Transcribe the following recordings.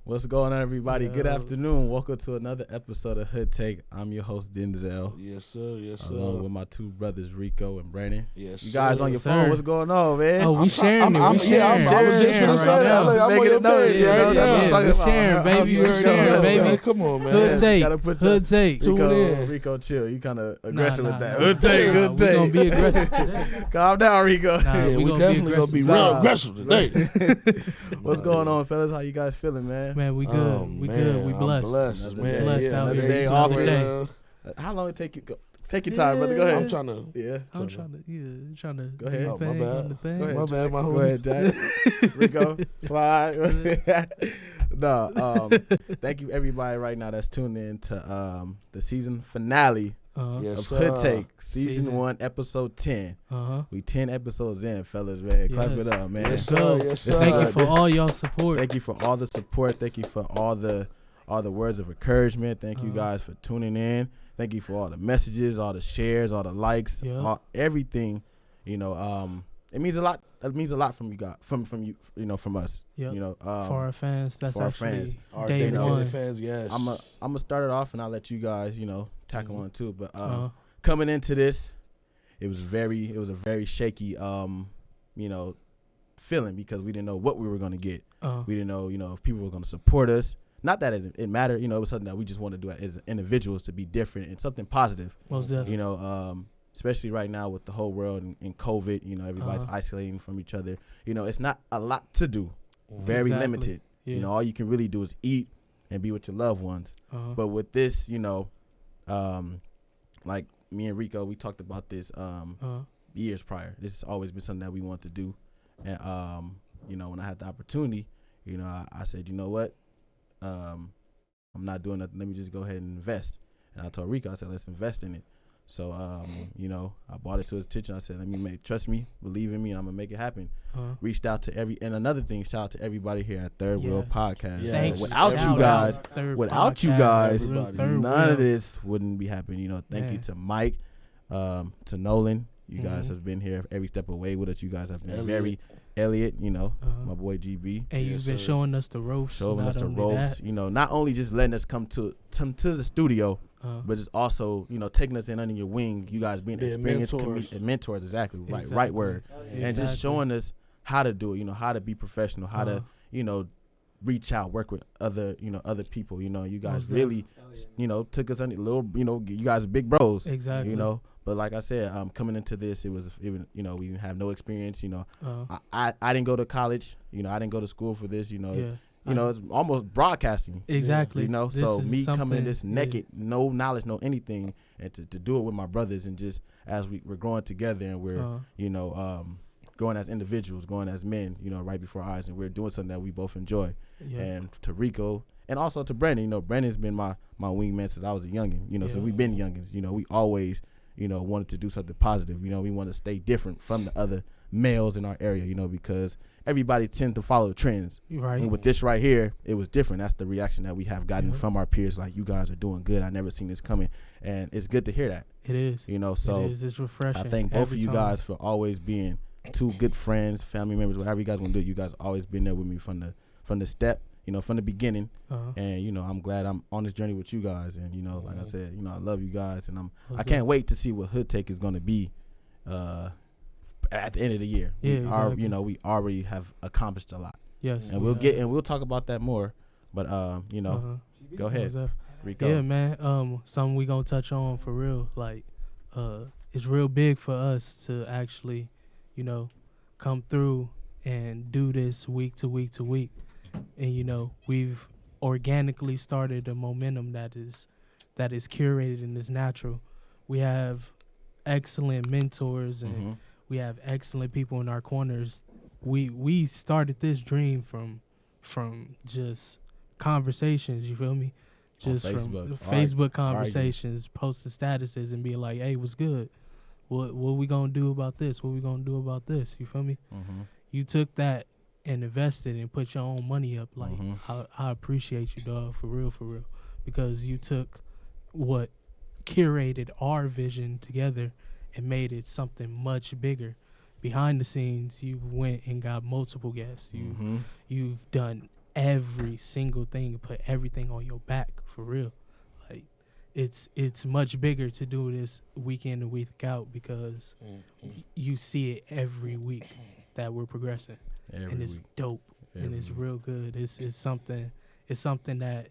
What's going on, everybody? Yo. Good afternoon. Welcome to another episode of Hoodtake. I'm your host, Denzel. Yes, sir. Yes, sir. Along with my two brothers, Rico and Brandon. Yes, you guys sir. on your Yes, phone? sir. What's going on, man? Oh, we sharing it. We sharing. I was just Sharing gonna say right that. now. I'm Making on it known, your page, you know, right? that's what I'm talking we're about. sharing, baby. How's We're the sharing, show? baby. Come on, man. Hoodtake. Gotta put some- Hoodtake. Tune in. Rico, chill. You kind of aggressive with that. Nah. Hoodtake, Nah, we gonna be Hoodtake. aggressive today. Calm down, Rico. Nah, Yeah, we we gonna definitely be gonna be aggressive. real Nah. aggressive today. What's going on, fellas? How you guys feeling, man? Man, we good. Oh, we man, good. We I'm blessed. blessed, Another man. day. Blessed Yeah, out another here. day It's off, another man. How long it take you? Take your time, brother. Go Yeah. ahead. I'm trying to. Yeah. I'm trying to Go ahead. Oh, my bad. Go ahead. My bad, Jack. my Go homie. ahead, Jack. Rico, slide. No, thank you everybody right now that's tuned in to the season finale Yes, of sir. Hoodtake, season Season. 1, episode 10. Uh-huh. We 10 episodes in, fellas, man. Clap Yes. it up, man. Yes, So, sir. Yes, this sir. Thank you is- for all y'all support. Thank you for all the support. Thank you for all the words of encouragement. Thank you guys for tuning in. Thank you for all the messages, all the shares, all the likes, Yeah. everything. You know, it means a lot. It means a lot from you guys, from you, you know, from us. Yep. You know, For our fans, that's for our actually fans. Our day dedicated one. fans, yes. I'm gonna start it off, and I'll let you guys, you know, tackle on too. But Uh-huh. coming into this, it was a very shaky, you know, feeling because we didn't know what we were gonna get. We didn't know, you know, if people were gonna support us. Not that it mattered, you know, it was something that we just want to do as individuals to be different and something positive. Most definitely. You know, especially right now with the whole world in COVID, you know, everybody's isolating from each other. You know, it's not a lot to do. Very Exactly. limited. Yeah. You know, all you can really do is eat and be with your loved ones. But with this, you know, like me and Rico, we talked about this years prior. This has always been something that we want to do. And, you know, when I had the opportunity, you know, I said, you know what? I'm not doing nothing. Let me just go ahead and invest. And I told Rico, I said, let's invest in it. So, you know, I brought it to his attention. I said, trust me, believe in me, and I'm going to make it happen. Reached out to and another thing, shout out to everybody here at Third Wheel Podcast. Yes. Thank you. Without you Shout guys, out Third without you Podcast, guys, everybody. Third none Wheel. of this wouldn't be happening. You know, thank you Man. to Mike, to Nolan. You guys have been here every step of the way with us. You guys have been Elliot, you know, my boy GB. And you've been showing us the ropes. Showing not us the only ropes, that, you know, not only just letting us come to the studio, but just also, you know, taking us in under your wing. You guys being experienced mentors, exactly. Right word. And just showing us how to do it, you know, how to be professional, how to, you know, reach out, work with other people. You know, you guys really, you know, took us under little, you know, you guys are big bros. Exactly. You know, but like I said, coming into this, it was even, you know, we didn't have no experience. You know, I didn't go to college. You know, I didn't go to school for this. You know, you know, it's almost broadcasting. Exactly. You know, This so is me coming in something- this naked, no knowledge, no anything, and to do it with my brothers, and just as we're growing together, and we're you know growing as individuals, growing as men, you know, right before our eyes, and we're doing something that we both enjoy. And to Rico, and also to Brandon, you know, Brandon's been my wingman since I was a youngin'. You know, so we've been youngins. You know, we always, you know, wanted to do something positive. You know, we want to stay different from the other males in our area, you know, because everybody tends to follow the trends. Right. And with this right here, it was different. That's the reaction that we have gotten from our peers. Like, you guys are doing good. I never seen this coming. And it's good to hear that. It is. You know, so it is. It's refreshing. I thank both every of you time. guys for always being two good friends, family members, whatever you guys want to do. You guys always been there with me from the step, you know, from the beginning. And, you know, I'm glad I'm on this journey with you guys. And, you know, like I said, you know, I love you guys. And I can't wait to see what Hoodtake is going to be at the end of the year. Exactly. You know, we already have accomplished a lot. Yes. And we'll talk about that more. But, you know, go ahead, Rico. Yeah, man. Something we gonna touch on for real. Like, it's real big for us to actually, you know, come through and do this week to week to week. And, you know, we've organically started a momentum that is curated and is natural. We have excellent mentors and we have excellent people in our corners. We started this dream from just conversations, you feel me? Just on from Facebook. Facebook conversations, posting statuses and being like, hey, what's good? What we gonna do about this? What we gonna do about this? You feel me? You took that and invested and put your own money up. Like, I appreciate you, dog, for real, because you took what curated our vision together and made it something much bigger. Behind the scenes, you went and got multiple guests. You've done every single thing and put everything on your back for real. Like it's much bigger to do this week in and week out because you see it every week that we're progressing, and it's dope and it's real good. It's something that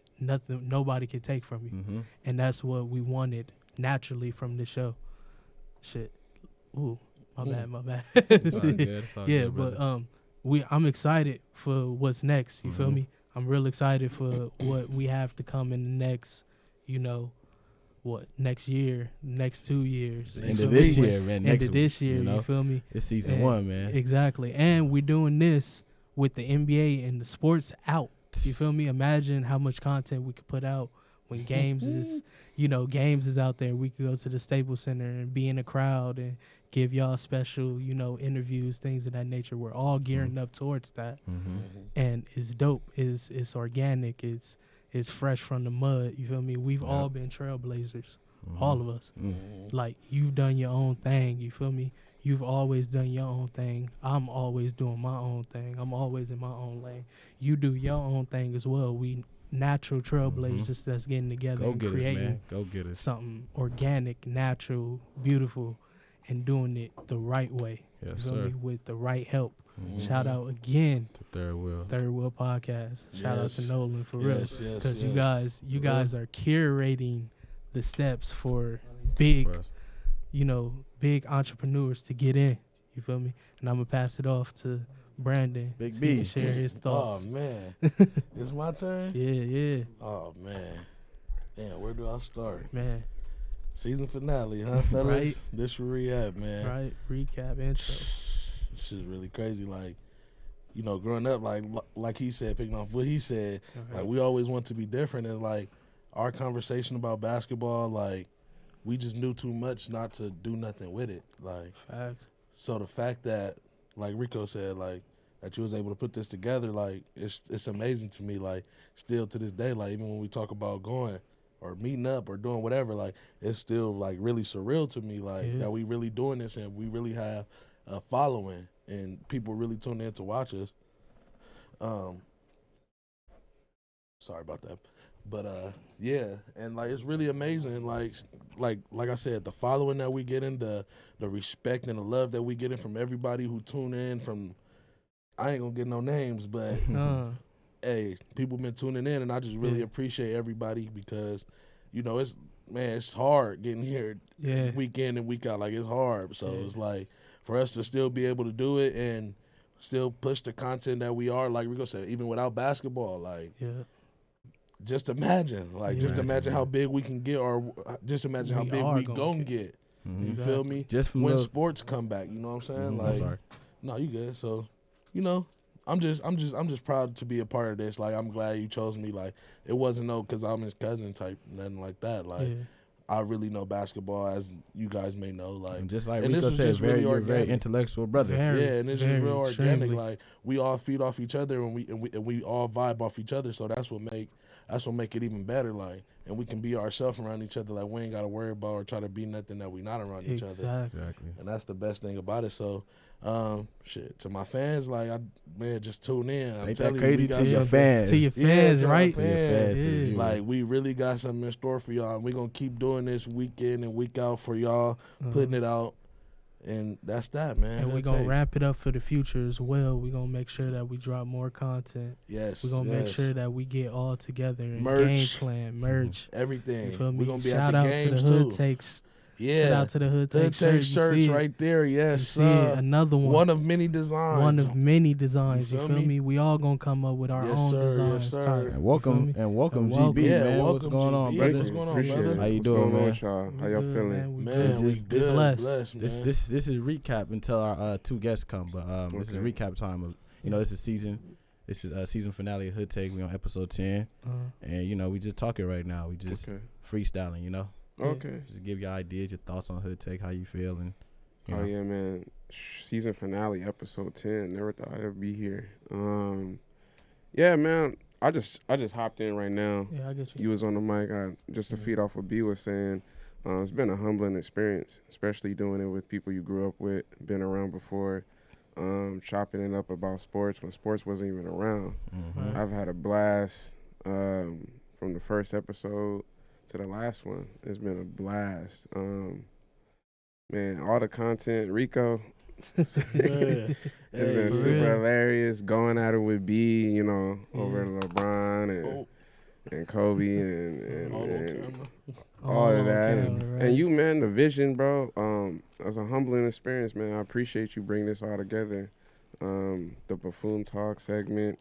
nobody can take from you, and that's what we wanted naturally from the show. Shit, ooh, my bad. It's all good. It's all yeah, good, but brother. I'm excited for what's next. You feel me? I'm real excited for what we have to come in the next, next year, next 2 years. End of this year, man. End of this year, you feel me? It's season 1, man. Exactly. And we're doing this with the NBA and the sports out. You feel me? Imagine how much content we could put out when games is out there. We could go to the Staples Center and be in a crowd and give y'all special, interviews, things of that nature. We're all gearing up towards that. And it's dope. It's organic. It's fresh from the mud. You feel me? We've all been trailblazers. All of us. Like, you've done your own thing. You feel me? You've always done your own thing. I'm always doing my own thing. I'm always in my own lane. You do your own thing as well. We natural trailblazers that's getting together and creating something organic, natural, beautiful, and doing it the right way. Yes, you feel sir. me? With the right help. Shout out again to Third Wheel Podcast. Shout out to Nolan for real, because you yes. guys are curating the steps for big, big entrepreneurs to get in. You feel me? And I'm gonna pass it off to Brandon. Big so B. he can share his thoughts. Oh man, it's my turn. Yeah. Oh man, damn. Where do I start? Man. Season finale, huh, fellas? Right. This where we at, man. Right. Recap intro. Shit's really crazy. Like, growing up, like he said, picking off what he said, like we always want to be different, and like our conversation about basketball, like we just knew too much not to do nothing with it. Like, facts. So the fact that, like Rico said, like that you was able to put this together, like it's amazing to me. Like still to this day, like even when we talk about going or meeting up or doing whatever, like it's still like really surreal to me, like that we really doing this and we really have a following and people really tune in to watch us. Sorry about that, but yeah, and like it's really amazing. Like I said, the following that we get in, the respect and the love that we get in from everybody who tune in. From I ain't gonna get no names, but hey, people been tuning in, and I just really appreciate everybody because, it's hard getting here week in and week out. Like it's hard, so it's like for us to still be able to do it and still push the content that we are, like Rico said, even without basketball, like just imagine, imagine how big we can get, or just imagine how big we gonna get. You feel me? Just from when sports come back, you know what I'm saying? Like, I'm sorry. No, you good. So, I'm just proud to be a part of this. Like, I'm glad you chose me. Like, it wasn't no because I'm his cousin type, nothing like that. Like, I really know basketball, as you guys may know. Like, and just like Rico said, you're a very intellectual brother. And it's just real organic. Like, we all feed off each other, and we all vibe off each other. So that's what make it even better. Like, and we can be ourselves around each other. Like, we ain't got to worry about or try to be nothing that we not around each other. Exactly. And that's the best thing about it. So, to my fans, like, just tune in. I'm Ain't telling that crazy you, to your fans? To your fans, right? To your fans. Like, we really got something in store for y'all. And we're going to keep doing this week in and week out for y'all, putting it out. And that's that, man. And we're going to wrap it up for the future as well. We're going to make sure that we drop more content. Yes. We're going to make sure that we get all together and merch, game plan, merch. Everything. You feel me? We're going to be Shout at the out games, to the too. Hoodtakes. Yeah. Shout out to the Hoodtake shirts right there. Yes. You see it. Another one. One of many designs. One of many designs. You feel me? We all going to come up with our own designs. Yes, sir. And welcome GB, man. What's going on, brother? What's going on, brother? How you doing, man? How y'all feeling? Man, we good. Blessed, man. This is recap until our two guests come, but this is recap time of, this is season. This is season finale of Hoodtake. We on episode 10, and we just talking right now. We just freestyling, Okay. Just give your ideas, your thoughts on Hoodtake, how you feel, and yeah, man. Season finale, episode 10. Never thought I'd ever be here. Yeah, man. I just hopped in right now. Yeah, I get you. You was on the mic. Just to feed off what B was saying. It's been a humbling experience, especially doing it with people you grew up with, been around before. chopping it up about sports when sports wasn't even around. Mm-hmm. I've had a blast from the first episode to the last one. It's been a blast. Man, all the content, Rico, it's been super hilarious. Going at it with B, you know, over LeBron and Kobe and all of that. And you, man, the vision, bro. It's a humbling experience, man. I appreciate you bringing this all together. The buffoon talk segment.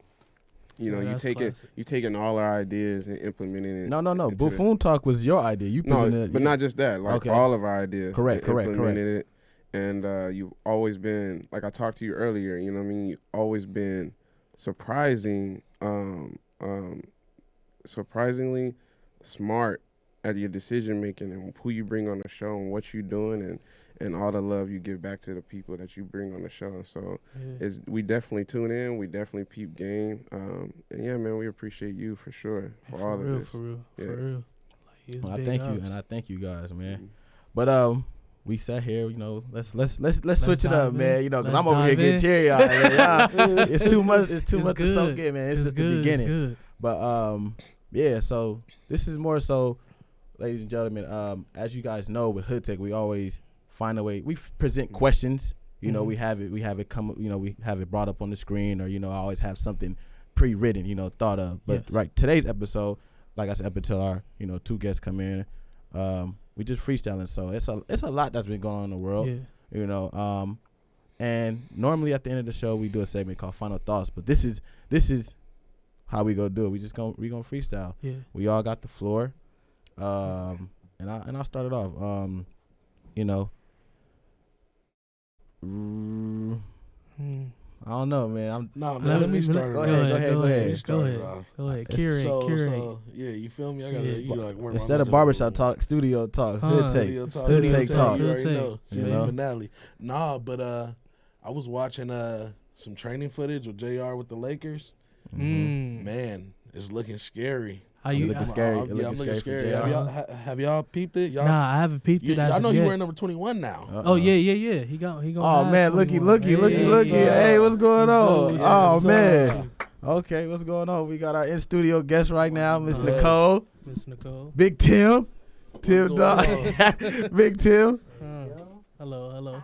You know, you taking all our ideas and implementing it. No. Buffoon talk was your idea. You presented it. But not just that. Like all of our ideas. Correct. It. And you've always been, like I talked to you earlier, you know what I mean? You've always been surprisingly smart at your decision making and who you bring on the show and what you're doing and all the love you give back to the people that you bring on the show. So we definitely tune in. We definitely peep game. And yeah, man, we appreciate you for sure for all of this. For real. Well, I thank you, and I thank you guys, man. But we sat here, you know. Let's switch it up, man. You know, because I'm over here getting teary eyed. It's too much. It's too much to soak in, man. It's just the beginning. But yeah. So this is more so, ladies and gentlemen. As you guys know, with Hoodtake, we always find a way. We present questions. You know, we have it come. You know, we have it brought up on the screen, or you know, I always have something pre-written. You know, thought of. But right, today's episode, like I said, up until our two guests come in. We just freestyling, so it's a lot that's been going on in the world, you know. And normally at the end of the show we do a segment called Final Thoughts, but this is how we gonna do it. We gonna freestyle. Yeah. We all got the floor, and I started off. You know, I don't know, man. Let me start. Go ahead. Curate. So, yeah, you feel me? I gotta like work. Instead of barbershop talk, studio talk, Hoodtake talk. You already know. Season finale. Nah, but I was watching some training footage with JR with the Lakers. Man, it's looking scary. You looking scary? I'm looking scary. Have y'all peeped it? Nah, I haven't peeped it. I know you wearing number 21 now. Oh yeah. He got. Oh man, looky. Hey, what's going on? Oh man. Okay, what's going on? We got our in studio guest right now, Miss Nicole. Big Tim. Dog. Big Tim. Hello.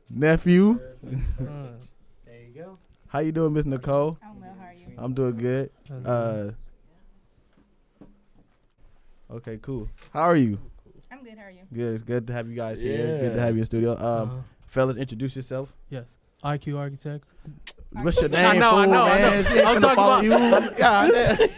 Nephew. There you go. How you doing, Miss Nicole? I'm well. How are you? I'm doing good. Okay, cool. How are you? I'm good. How are you? Good. It's good to have you guys here. Good to have you in studio. Fellas, introduce yourself. Yes. IQ Architect. What's your name? I know. I'm talking about you. God, this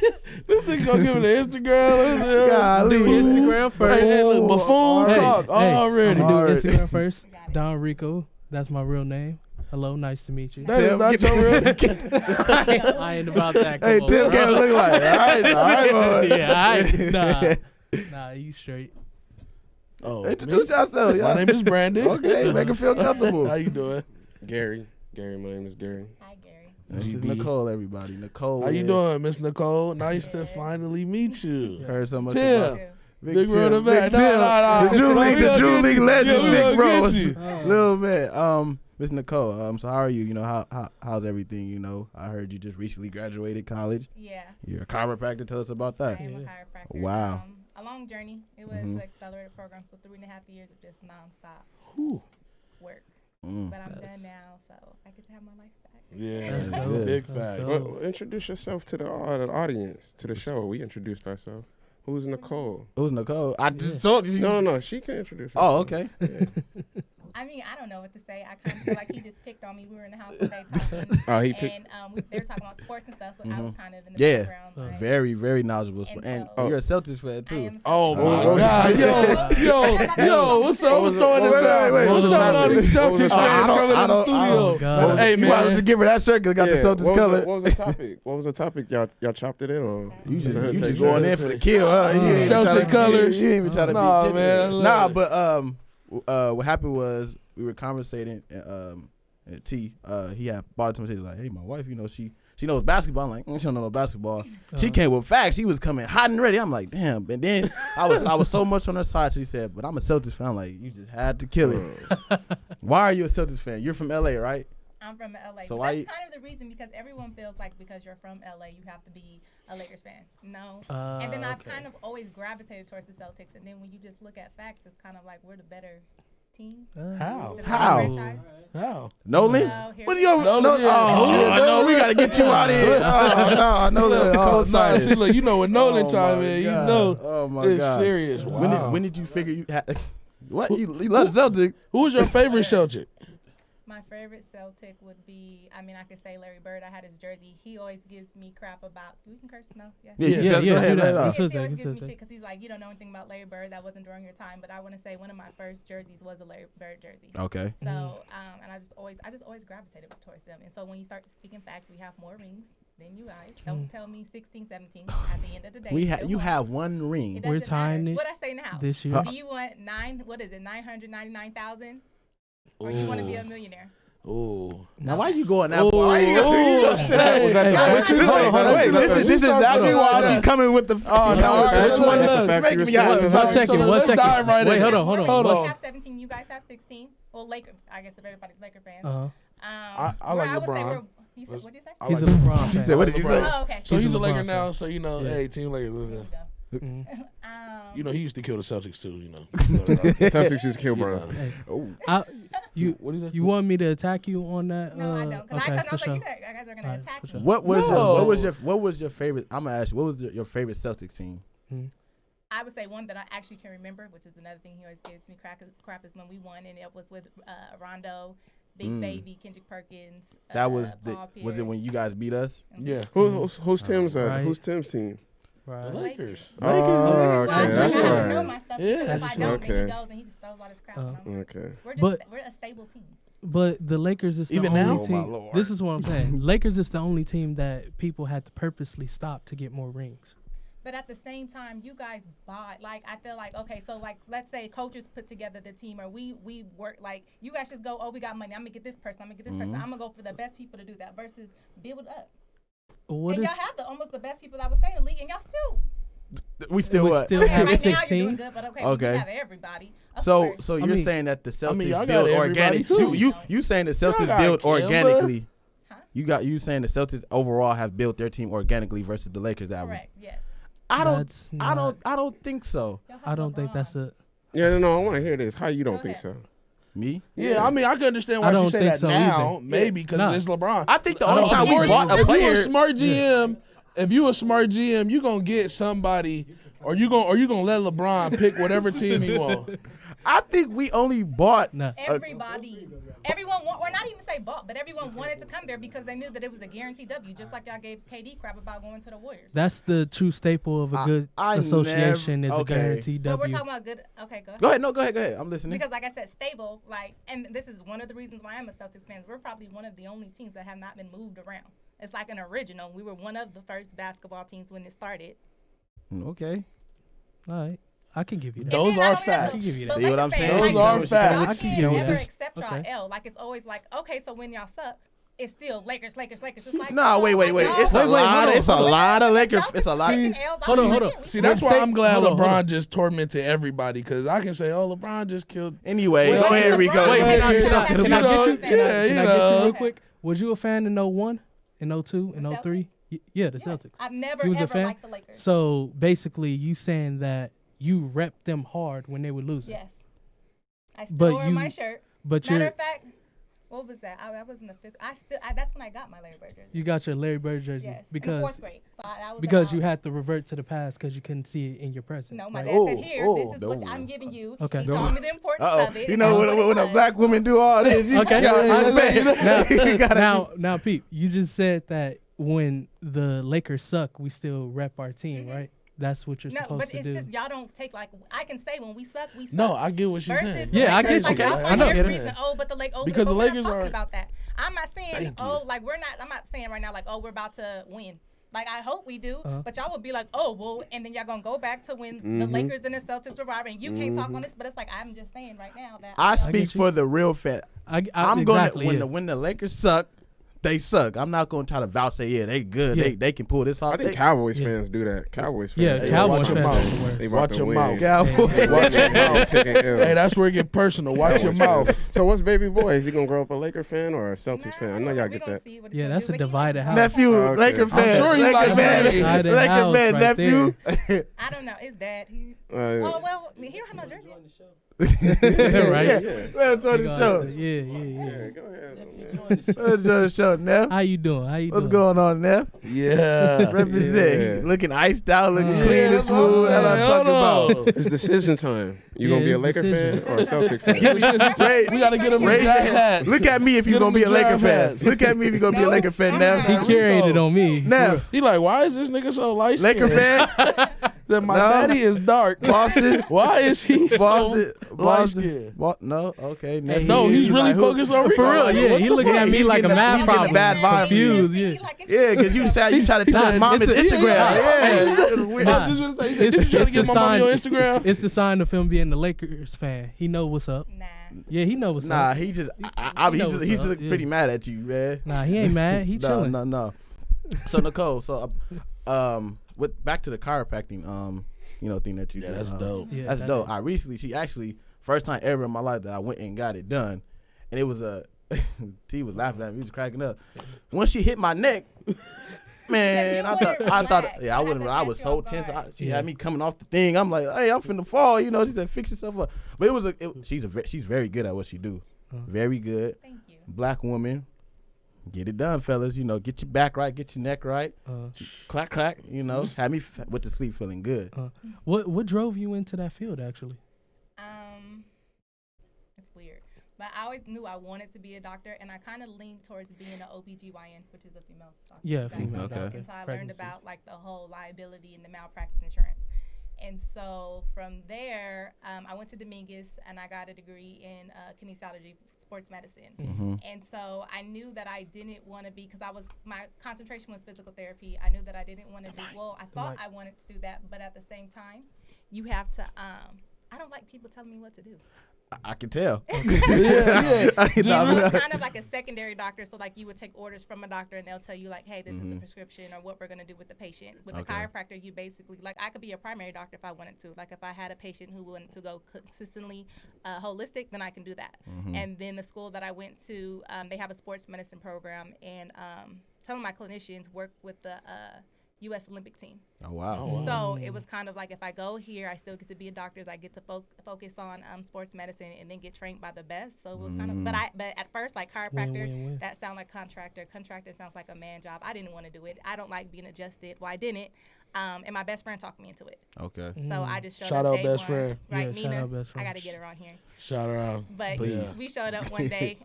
thing gonna give it an Instagram. God, Instagram first. Hey, look, buffoon talk already. I'm gonna do Instagram first. Don Rico. That's my real name. Hello, nice to meet you. That is not your real name. I ain't about that. Hey, Tim can't look like it. All right, Nah, you straight. Oh, introduce yourself. My name is Brandon. Okay, make her feel comfortable. How you doing? Gary, my name is Gary. Hi, Gary. This is Nicole, everybody. Nicole. How you doing, Miss Nicole? Nice to finally meet you. Heard so much Tim. about Big running back. The Drew League legend, Big Bro. Little man. Miss Nicole, so how are you? You know, how's everything? You know, I heard you just recently graduated college. Yeah. You're a chiropractor. Tell us about that. I am a chiropractor. Wow. A long journey. It was an accelerated program for 3.5 years of just nonstop work. But I'm done now, so I get to have my life back. Yeah, that's dope. Big fact. Well, introduce yourself to the audience, to the show. We introduced ourselves. Who's Nicole? Who's Nicole? I just told you. No, she can introduce herself. Oh, okay. Yeah. I mean, I don't know what to say. I kind of feel like he just picked on me. We were in the house one day talking. They were talking about sports and stuff, so I was kind of in the background. Like, very, very knowledgeable. And you're a Celtics fan, too. Oh, my God. Yo, what's up? What's going on? What's up, all these Celtics fans coming in the studio? Hey, man. I was just give her that shirt because got the Celtics color. What was the topic? Y'all chopped it in on? You just going in for the kill, huh? Celtic colors. You ain't even trying to be man. Nah, but what happened was we were conversating and T he had bought some. He was like, hey, my wife, you know, she she knows basketball. I'm like, she don't know no basketball. She came with facts. She was coming hot and ready. I'm like, damn. And then I was so much on her side. She said, but I'm a Celtics fan. I'm like, you just had to kill it. Why are you a Celtics fan? You're from LA, right? I'm from LA. So that's kind of the reason, because everyone feels like because you're from LA, you have to be a Lakers fan. No. And then I've kind of always gravitated towards the Celtics. And then when you just look at facts, it's kind of like we're the better team. How? Nolan? What are you? No, we gotta get you out of here. I know that. See, look, you know when Nolan chime in, you know it's God. serious. Wow. When did you figure you had? What you love the Celtics? Who was your favorite Celtic? My favorite Celtic would be, I mean, I could say Larry Bird. I had his jersey. He always gives me crap about, we can curse? No? Yeah. Yeah. He always gives me shit because he's like, you don't know anything about Larry Bird. That wasn't during your time. But I want to say one of my first jerseys was a Larry Bird jersey. Okay. So, and I just always gravitated towards them. And so when you start speaking facts, we have more rings than you guys. Don't tell me 16, 17. At the end of the day, you have one ring. We're tying it. What I say now? This year. Do you want 999,000? Or you want to be a millionaire? Oh. Now why you going that far? Was that the question? This is exactly why she's coming with the. One second. Let's dive right in. Wait, hold on. We have 17. You guys have 16. Well, I guess if everybody's Laker fans. I like LeBron. What'd you say? He's a LeBron fan. She said, what did you say? Oh, okay. So he's a Laker now, so you know, hey, Team Lakers. You know, he used to kill the Celtics too. You know, Celtics used to kill Brown. You want me to attack you on that? No, I don't. Because I was like, you guys are gonna attack me. What was your favorite? I'm gonna ask you. What was your favorite Celtics team? I would say one that I actually can remember, which is another thing he always gives me crap is when we won, and it was with Rondo, Big Baby, Kendrick Perkins. That was was it when you guys beat us? Yeah. Who's Tim's? Who's Tim's team? Right. The Lakers. Oh, okay, that's I right. know my stuff. Yeah, if I don't, then he goes and he just throws all his crap. Okay. We're a stable team. But the Lakers is the Even only now? team. Oh, my Lord. This is what I'm saying. Lakers is the only team that people had to purposely stop to get more rings. But at the same time, you guys bought, like, I feel like, okay, so, like, let's say coaches put together the team, or we work, like, you guys just go, oh, we got money, I'm going to get this person, I'm going to get this person, I'm going to go for the best people to do that, versus build up. And y'all have almost the best people, I would say, in the league, and y'all still. We still have right 16. now you're doing good, but okay. We have everybody. So you're saying that the Celtics build organic. You saying the Celtics build organically. You saying the Celtics overall have built their team organically versus the Lakers that correct, yes. I don't think so. I don't think that's a. Yeah, no, I want to hear this. How you don't think so? Me? Yeah, I mean, I can understand why she say that so now. either. Maybe because it's LeBron. I think the only time we bought a player. If you a smart GM, you gonna get somebody, or you gonna let LeBron pick whatever team he want. I think we only bought everyone or not even say bought, but everyone wanted to come there because they knew that it was a guaranteed W, just like y'all gave KD crap about going to the Warriors. That's the true staple of a good association is a guaranteed W. So we're talking about good. Okay, go ahead. Go ahead. No, go ahead. I'm listening. Because like I said, stable, and this is one of the reasons why I'm a Celtics fan. We're probably one of the only teams that have not been moved around. It's like an original. We were one of the first basketball teams when it started. Okay. All right. I can give you that. Those are facts. I can give you that. See what I'm saying? Those are facts. I can't ever accept y'all L. Like, it's always like, okay, so when y'all suck, it's still Lakers. Just like, no, wait. It's a lot of Lakers. It's a lot. Hold on. See, that's why I'm glad LeBron just tormented everybody, because I can say, oh, LeBron just killed. Anyway, go ahead, Rico. Wait, can I get you real quick? quick? Was you a fan in 01, in 02, in 03? Yeah, the Celtics. I've never ever liked the Lakers. So basically, you saying that you repped them hard when they were losing. Yes. I still wore my shirt. But matter of fact, what was that? I was in the fifth. That's when I got my Larry Bird jersey. You got your Larry Bird jersey. Yes. Because in fourth grade. So I was because you had to revert to the past because you couldn't see it in your present. No, my dad said, here, this is what I'm giving you. Okay. He told me the importance of it. You know when a black woman do all this, you Now, Pete, you just said that when the Lakers suck, we still rep our team, right? That's what you're supposed to do. No, but it's just y'all don't take, like, I can say when we suck, we suck. No, I get what you're saying. Yeah, I get you. Like, I know. But the Lakers, because the Lakers are talking about that. I'm not saying, I'm not saying right now, like, we're about to win. Like, I hope we do, but y'all would be like, and then y'all gonna go back to when the Lakers and the Celtics were rivaling. You can't talk on this, but it's like, I'm just saying right now that I speak for the real fan. I'm gonna when the Lakers suck, they suck. I'm not gonna try to vouch say yeah they good. Yeah. They can pull this off. I think Cowboys fans do that. Cowboys fans. Yeah, Hey, Cowboys watch your fans mouth. are the worst. They about Watch to your win. mouth. Cowboys. Watch your mouth. Taking L's. Hey, that's where it get personal. Watch your mouth. So what's baby boy? Is he gonna grow up a Laker fan or a Celtics fan? I know y'all we get gonna that. see what he's Yeah, gonna that's do, a but he divided might- house. Nephew, Okay. Laker I'm fan. sure he Laker likes fan. that. Divided Laker house fan. right Nephew. I don't know. Is that he? Uh, Oh well, he don't have no jersey. Right? Yeah. Let him join the show. Yeah. yeah, go ahead. man. Let him join the show, Neff. How you doing? What's going on, Neff? Yeah. Represent. Yeah. He looking iced out, looking Yeah. clean and smooth. That's what I'm talking about. It's decision time. You Yeah, gonna be a it's Laker decision. fan or a Celtic fan? Ray, We gotta get him Raise a your draft hand. hat. Look at me if you're Get gonna him be a the Laker draft fan. hat. Look at me if you're gonna be a No. Laker fan, He Neff. carried it on me. Neff, He like, why is this nigga so light Laker fan, That my No. daddy is dark. Boston, Why is he Boston, so Boston. No, okay. Neff. No, he's really like, who- focused on For real, Rico. yeah. He looking at me He's like a getting math he's getting problem. a bad vibe. Confused, He yeah. like Yeah, because you try to tell his mom his it's a- Instagram. yeah. Yeah. I was just gonna say, he said, It's- did you try to it's get the my mommy on sign- Instagram? It's the sign of him being the Lakers fan. He know what's up. Nah. Yeah, he know what's Nah, up. he just, He knows he's what's just up, pretty yeah. mad at you, man. Nah, he ain't mad. He No, chilling. no. So Nicole, with back to the chiropractic, thing that you Yeah, did. that's dope. Yeah, That's that- dope. She actually first time ever in my life that I went and got it done, and it was T was laughing at me, he was cracking up. Once she hit my neck, man, You I wouldn't thought, relax. yeah, I I had wouldn't. to I catch was you so off tense. guard. She had me coming off the thing. I'm like, hey, I'm finna fall. She said, fix yourself up. But she's very good at what she do. Very good. Thank you. Black woman. Get it done, fellas. Get your back right, get your neck right. Clack, clack. Had me with the sleep feeling good. What drove you into that field actually? It's weird. But I always knew I wanted to be a doctor, and I kind of leaned towards being an OBGYN, which is a female doctor. Yeah, Like, female Okay. doctor. And so I learned Pregnancy. about like the whole liability and the malpractice insurance. And so from there, I went to Dominguez and I got a degree in kinesiology, sports medicine. Mm-hmm. And so I knew that I didn't want to be, because my concentration was physical therapy. I knew that I didn't want to do, I thought I wanted to do that, but at the same time, you have to, I don't like people telling me what to do. I can tell. Yeah. And I was kind of like a secondary doctor, so like you would take orders from a doctor and they'll tell you like, hey, this is a prescription or what we're gonna do with the patient. With a chiropractor, you basically, like, I could be a primary doctor if I wanted to. Like if I had a patient who wanted to go consistently holistic, then I can do that. And then the school that I went to, they have a sports medicine program, and some of my clinicians work with the U.S. Olympic team. Oh wow. So it was kind of like, if I go here, I still get to be a doctor. I get to focus on sports medicine and then get trained by the best. So it was kind of, but at first, like chiropractor, Win-win-win. that sound like contractor. Contractor sounds like a man job. I didn't want to do it. I don't like being adjusted. Well, I didn't. And my best friend talked me into it. Okay. So I just showed Shout up out day best one. friend. Right, Yeah, shout Nina. out best I friend. got to get her on here. Shout her out. But Please. we showed up one day.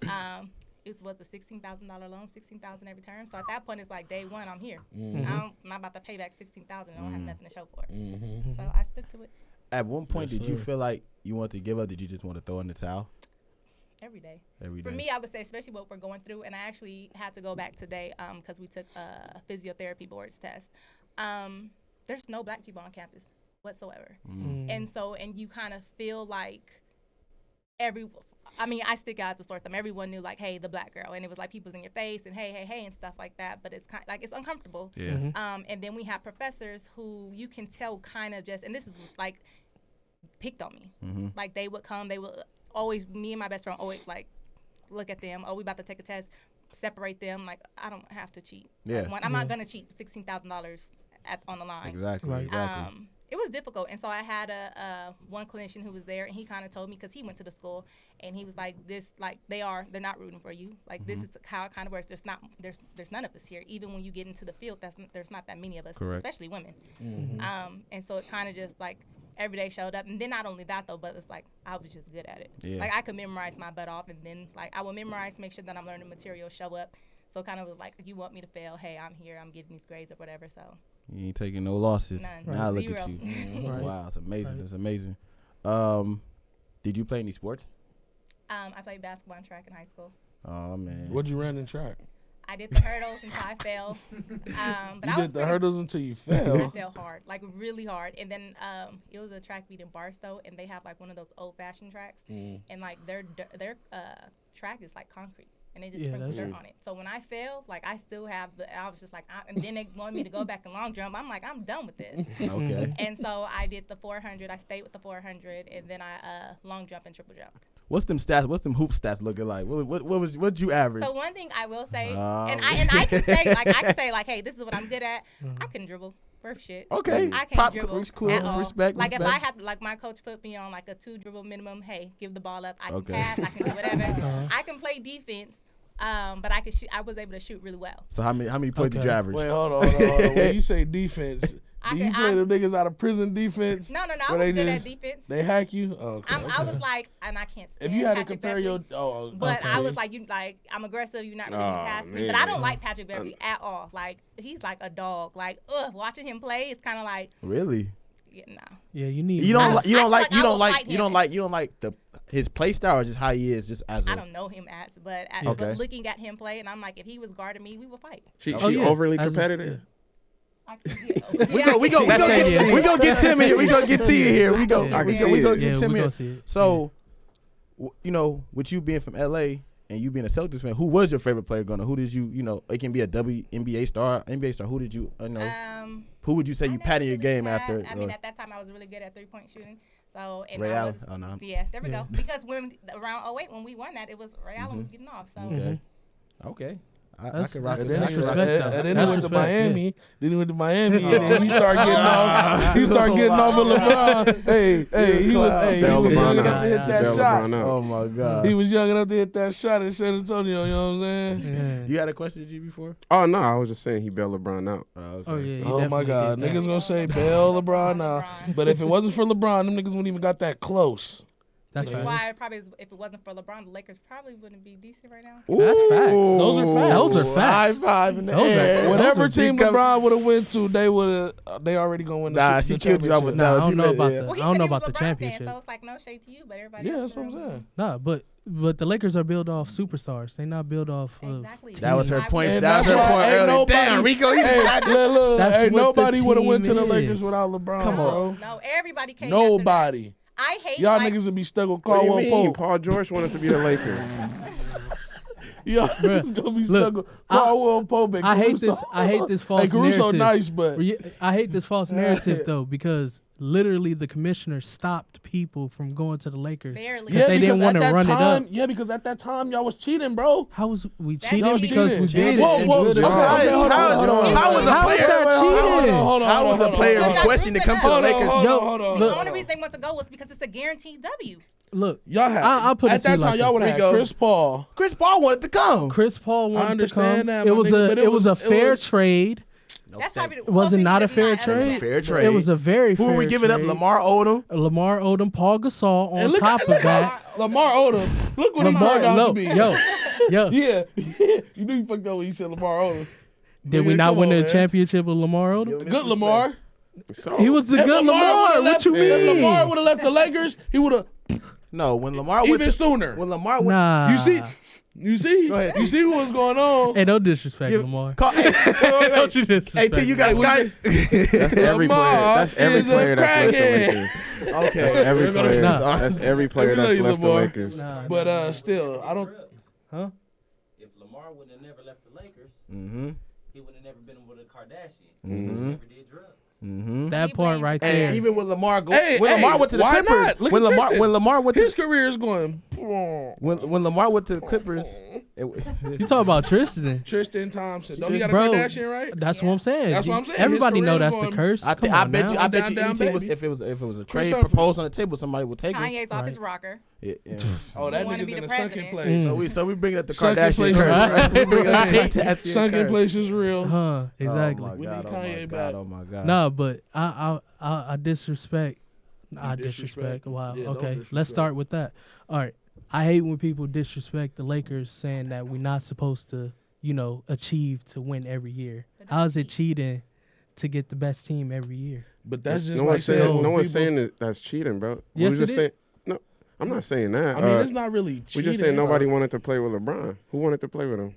It was a $16,000 loan, $16,000 every term. So at that point, it's like day one, I'm here. I'm not about to pay back $16,000. I don't have nothing to show for it. So I stuck to it At one point, Yes, did you sir. feel like you wanted to give up? Did you just want to throw in the towel every day. every day? For me, I would say, especially what we're going through, and I actually had to go back today because we took a physiotherapy boards test. There's no black people on campus whatsoever. And so, and you kind of feel like I stick out as a sore thumb. Everyone knew like, hey, the black girl. And it was like people's in your face and hey, and stuff like that. But it's kind of like, it's uncomfortable. Yeah. And then we have professors who you can tell kind of just, and this is like picked on me. Like they would come, they would always, me and my best friend always like look at them. Oh, we about to take a test, separate them. Like, I don't have to cheat. Yeah. Like, I'm not going to cheat $16,000 on the line. Exactly. Right. Exactly. It was difficult, and so I had a one clinician who was there, and he kind of told me, because he went to the school, and he was like, "This, like, they're not rooting for you. Like, this is how it kind of works. There's none of us here. Even when you get into the field, there's not that many of us, Correct. especially women. And so it kind of just like every day showed up, and then not only that though, but it's like I was just good at it. Yeah. Like I could memorize my butt off, and then like I would memorize, make sure that I'm learning material, show up. So it kind of was like, you want me to fail? Hey, I'm here. I'm getting these grades or whatever. So. You ain't taking no losses. None. Now look Zero. at you. Right. Wow, it's amazing. Right. It's amazing. Did you play any sports? I played basketball and track in high school. Oh man. What'd you run in track? I did the hurdles until I fell. But You I was did the hurdles until you I fell. fell hard, like really hard. And then it was a track meet in Barstow, and they have like one of those old-fashioned tracks, and like their track is like concrete. and they just sprinkled dirt on it. So when I fell, like I still have I was just like, and then they wanted me to go back and long jump. I'm like, I'm done with this. Okay. And so I did the 400. I stayed with the 400, and then I long jump and triple jumped. What's them stats? What's them hoop stats looking like? What'd you average? So one thing I will say, and I can say like, hey, this is what I'm good at. I can dribble. First shit. Okay. I can't dribble cool. at all. Respect. Like if I have, like my coach put me on like a 2 dribble minimum. Hey, give the ball up. I can pass. I can do whatever. I can play defense. But I could shoot. I was able to shoot really well. So how many points did you average? Wait, hold on. When you say defense, do you play them niggas out of prison defense? No. I was good at defense. They hack you? Oh, okay. I was like, and I can't stand if you had Patrick to compare Beverly, but I was like, I'm aggressive. You're not really gonna pass me. But I don't like Patrick Beverly at all. Like he's like a dog. Like watching him play, it's kind of like really. Yeah, no. Yeah, you need. You don't like his play style or just how he is just as. I don't know him as, but looking at him play, and I'm like, if he was guarding me, we would fight. She overly competitive. We gonna get Tim here. We gonna get Tia here. We gonna get Tim here. So, with you being from LA and you being a Celtics fan, who was your favorite player growing up? Who did you it can be a NBA star. Who did you who would you say you patted your game after? I mean, at that time I was really good at 3-point shooting. So and Ray Allen. Yeah, there we go. Because when around 08 when we won that, it was Ray Allen was getting off. So okay. I can rock and with that. And then he went to Miami. Then he went to Miami, and then he started getting off. He started getting off with LeBron. He was young enough to hit that shot. Oh my God. He was young enough to hit that shot in San Antonio. You know what I'm saying? Yeah. You had a question, G, before? Oh no, I was just saying he bailed LeBron out. Okay. Oh yeah. Oh my God, niggas gonna say bail LeBron out. But if it wasn't for LeBron, them niggas wouldn't even got that close. That's why if it wasn't for LeBron, the Lakers probably wouldn't be decent right now. Ooh, that's facts. Those are facts. Those are facts. High five in the air. Whatever team LeBron would have went to, they would have. They already gonna win. Nah, she killed you out with I don't know about I don't know about the championship. So it's like no shade to you, but everybody. Yeah, that's what I'm saying. Nah, but the Lakers are built off superstars. They not built off. Exactly. That was her point. And that was her point earlier. Damn, Rico. Ain't nobody would have went to the Lakers without LeBron. Come on. No, everybody came. Nobody. I hate y'all niggas would be stuck with What do Caldwell you mean? Pope. Paul George wanted to be the Lakers. Y'all niggas gonna be stuck with Caldwell Pope. I hate this false Caruso narrative. nice, but I hate this false narrative though, because literally the commissioner stopped people from going to the Lakers. Barely. Yeah, they didn't want to run it up. Yeah, because at that time y'all was cheating, bro. How was we cheating? cheating because we did? How was a player requesting to come to the Lakers? The only reason they want to go was because it's a guaranteed W. Look, y'all had I'll put at that time y'all would have had Chris Paul. Chris Paul wanted to come. Chris Paul wanted to come. I understand that. It was a fair trade. That's probably was it not a fair trade? Fair trade. It was a very fair trade. Who are we giving up? Lamar Odom, Paul Gasol. On top of that, Lamar Odom. Look what he turned out to be. Yo. Yeah. You knew you fucked up when you said Lamar Odom. Did we not win the championship with Lamar Odom? Good Lamar. So, he was the good Lamar. What you mean? If Lamar would have left the Lakers, he would have. No, when Lamar even sooner. When Lamar went, nah. You see? Go ahead. You see what's going on? Hey, don't disrespect Lamar. Don't you disrespect? Hey, T, you got Skype? That's every player. That's every player that's left the Lakers. Okay. That's every player. That's every player that's left the Lakers. But still, I don't. Huh? If Lamar would have never left the Lakers, he would have never been with a Kardashian. He never did drugs. That part right there. And even when Lamar Lamar went to the Clippers, when Lamar went to his career is going. When Lamar went to the Clippers, you talk about Tristan Thompson. Don't he got a Kardashian, right? That's what I'm saying. That's what I'm saying. Everybody know that's the curse. I bet you ET was if it was a trade proposed on the table, somebody would take it. Kanye's off his rocker. Oh, that nigga's in a sunken place. So we bring up the Kardashian curse. Sunken place is real. Exactly. We need Kanye back. Oh my God. No, but I disrespect. I disrespect. Wow. Yeah, okay, disrespect. let's start with that. All right. I hate when people disrespect the Lakers, saying that we're not supposed to, achieve to win every year. How is it cheating to get the best team every year? But that's just no like one's saying that that's cheating, bro. Yes, it is. No, I'm not saying that. I mean, it's not really cheating. We just saying nobody wanted to play with LeBron. Who wanted to play with him?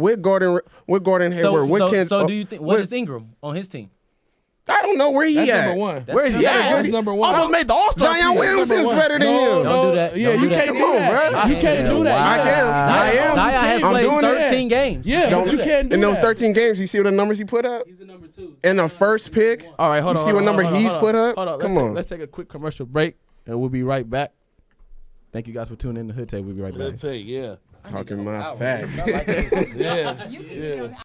with Gordon Hayward. So do you think what is Ingram on his team? I don't know where he That's at. number one. Where is he at? That's number one. Almost made the All-Star Zion team. Williamson's better than him. Don't do that. Yeah, Don't you do that. can't Come do on, that. bro. You can't do that. I am. I am. Zion has I'm played doing it. 13 games. Yeah, but you can't do In those that. 13 games, you see what the numbers he put up? He's the number 2. In the first pick? All right, hold You on. see hold what on, number hold on, he's hold put up? Hold on. Come on. Let's take a quick commercial break, and we'll be right back. Thank you guys for tuning in to Hoodtake. We'll be right back. Let's take, yeah. Talking my facts. Yeah. You can be Yeah. on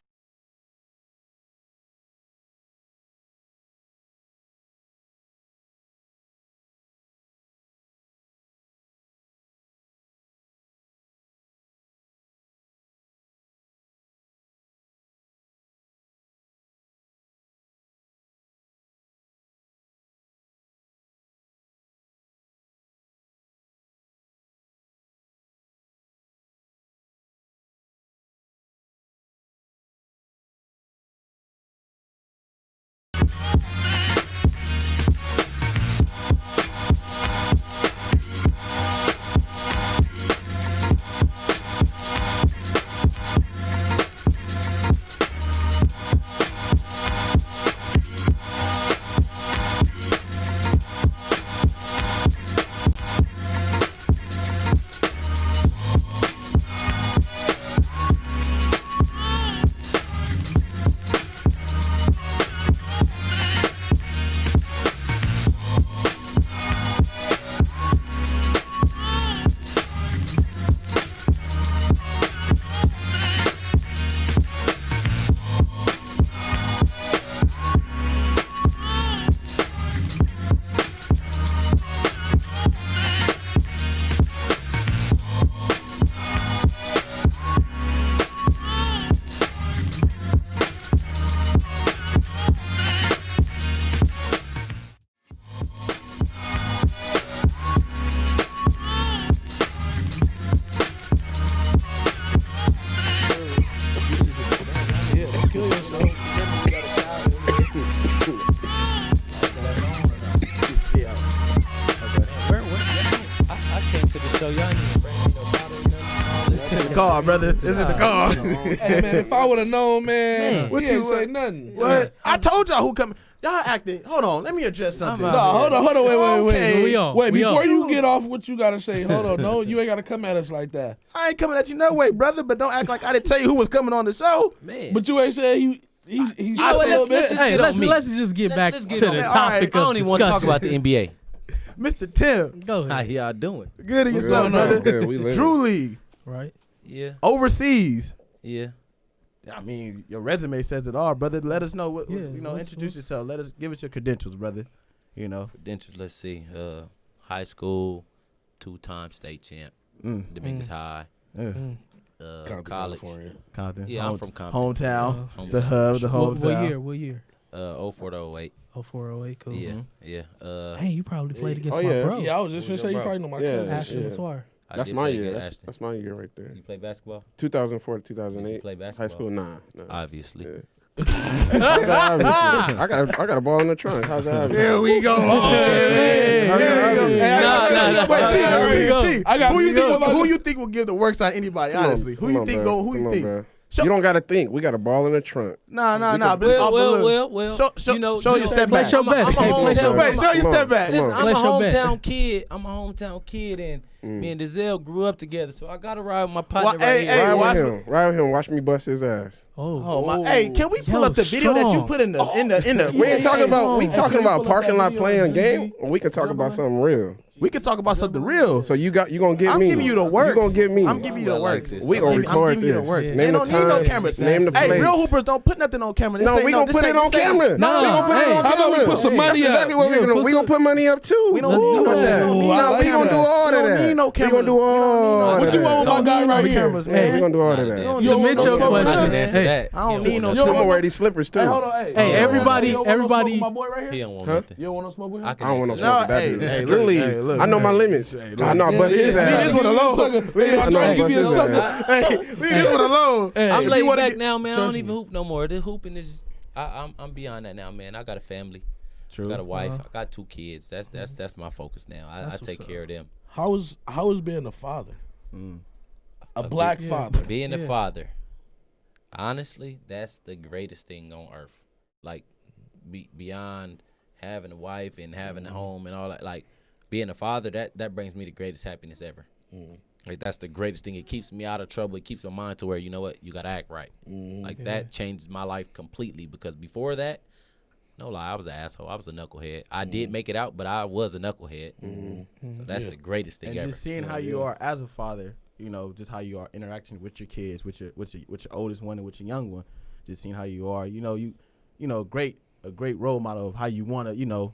Yeah, don't kill yourself. I came to the show. Y'all didn't even bring me no bottle or nothing. This is the car, brother. This is the car. Hey, man, if I would have known, man, what he you ain't say nothing. What? I told y'all who coming. Y'all acting. Hold on. Let me address something. No, hold on, wait. Okay. We on. Wait, We before on. you get off what you gotta say, hold on. No, you ain't gotta come at us like that. I ain't coming at you no way, brother. But don't act like I didn't tell you who was coming on the show. Man. But you ain't said he I said, let's just Hey, get on me. let's just get back Let's to get the on me. topic All right. of I don't even want to talk discussion. about the NBA. Mr. Tim. Go How ahead. y'all doing? Good at yourself, on? brother. Good, we live. Drew League. Right? Yeah. Overseas. Yeah. I mean, your resume says it all, brother. Let us know what Yeah, introduce yourself. Give us your credentials, brother. Credentials, let's see. High school, 2-time state champ. Dominguez High. Yeah. Compton, College. California. Compton. Yeah, I'm from Compton. Hometown. Hometown. The hub, the hometown. What year? 04 to 08. 0408, cool. Yeah. Hey, you probably played against Oh, my yeah. bro. Yeah, I was just gonna Who's say you your probably know my Yeah. cousin. Ashton Yeah. Latoir. I That's did my play year. against That's, Ashton. that's my year right there. You play basketball? 2004 to Did you 2008. play basketball? High school, nah. Obviously. Yeah. I got a ball in the trunk. How's that happen? Here we go. Nah. Wait, T. I got Who you think will give the works on anybody? Honestly, who you think go? Who you think? Show- You don't got to think. We got a ball in the trunk. Nah. But it's off the look. Well. Show you know, your just step play back. your best. I'm a Hey, play your hometown. Wait, show your Come step on. back. Listen, I'm a Bless your bet. hometown kid. I'm a hometown kid, and me and Dizelle grew up together, so I gotta ride with my partner Well, right hey, here. Ride watch with him. Ride with him. Watch me bust his ass. Oh my! Hey, can we pull Yo, up the video that you strong. put in the? We ain't talking about. We Hey, talking can you about pull up parking that lot video playing of a game. DB? Or we can talk about something real. We could talk about something real. So you gonna get I'm me. giving you the works. You gonna get me. I'm giving you the I like works. this. We gonna I'm record giving you the this. works. Name They the don't need no time. cameras. Name the Hey, place. real hoopers don't put nothing on camera. This No, ain't we gonna put it on camera. No, we gonna put it hey. on How about we camera. put some money That's up? exactly what Yeah, we gonna. put We gonna some- put money up too. We don't Let's need do no that. cameras. Ooh, I No, like we gonna that. do all of We don't that. need no We cameras. gonna do all of What you want that. with my guy right here? cameras, We man. gonna do all of Nah, that. damn. You Submit don't your want no I question. can answer Hey, that. I don't He need no want You I'm don't gonna want wear these slippers too. Hey, hold on. Hey, Hey, everybody- You don't want no everybody- smoke with my boy right He here? don't want Huh? nothing. You don't want no smoke with him? I can I don't want no answer No, smoke with that hey, dude. hey, Drew look, League. hey, look, I know my hey, limits. hey, I know I bust his Leave this ass. one alone. Hey, I'm I know trying I to give bust you a his sucker. ass. Hey, leave this one alone. Hey, I'm if laid you wanna back get- now, man. I trust don't me. even hoop no more. The hooping is, I'm beyond that now, man. I got a family. I got a wife. I got 2 kids. That's my focus now. I That's take what's care of them. How is being a father? A black father. Being a father, honestly, that's the greatest thing on earth. Like beyond having a wife and having a home and all that, like being a father, that brings me the greatest happiness ever. Like that's the greatest thing. It keeps me out of trouble. It keeps my mind to where, you know what, you gotta act right. Like that changed my life completely, because before that, no lie, I was an asshole. I was a knucklehead. I did make it out, but I was a knucklehead. So that's the greatest thing and ever. Just seeing how you are as a father, you know, just how you are interacting with your kids, with your oldest one and with your young one, just seeing how you are, you know, a great role model of how you want to, you know,